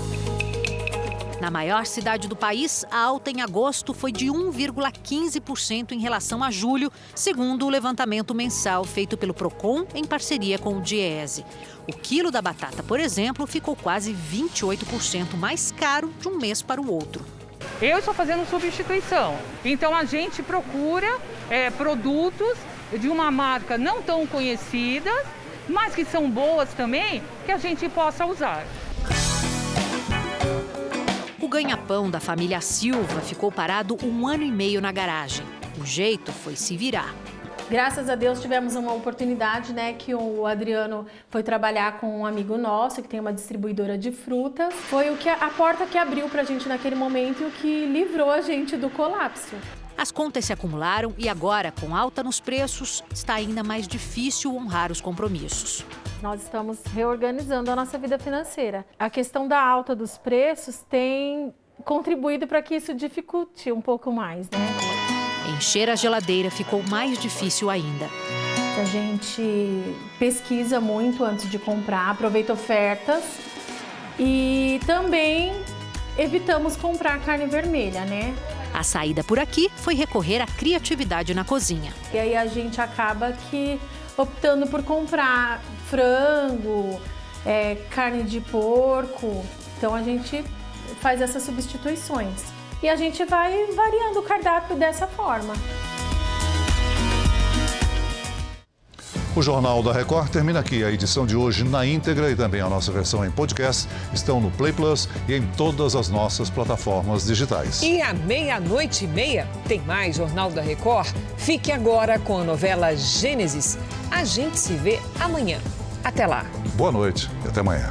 Na maior cidade do país, a alta em agosto foi de 1,15% em relação a julho, segundo o levantamento mensal feito pelo Procon em parceria com o Diese. O quilo da batata, por exemplo, ficou quase 28% mais caro de um mês para o outro. Eu estou fazendo substituição, então a gente procura produtos de uma marca não tão conhecida, mas que são boas também, que a gente possa usar. O ganha-pão da família Silva ficou parado 1 ano e meio na garagem. O jeito foi se virar. Graças a Deus tivemos uma oportunidade, né, que o Adriano foi trabalhar com um amigo nosso, que tem uma distribuidora de frutas. Foi a porta que abriu pra gente naquele momento e o que livrou a gente do colapso. As contas se acumularam e agora, com alta nos preços, está ainda mais difícil honrar os compromissos. Nós estamos reorganizando a nossa vida financeira. A questão da alta dos preços tem contribuído para que isso dificulte um pouco mais, né? Encher a geladeira ficou mais difícil ainda. A gente pesquisa muito antes de comprar, aproveita ofertas e também evitamos comprar carne vermelha, né? A saída por aqui foi recorrer à criatividade na cozinha. E aí a gente acaba optando por comprar frango, carne de porco. Então a gente faz essas substituições. E a gente vai variando o cardápio dessa forma. O Jornal da Record termina aqui. A edição de hoje na íntegra e também a nossa versão em podcast estão no Play Plus e em todas as nossas plataformas digitais. E à 00:30 tem mais Jornal da Record. Fique agora com a novela Gênesis. A gente se vê amanhã. Até lá. Boa noite e até amanhã.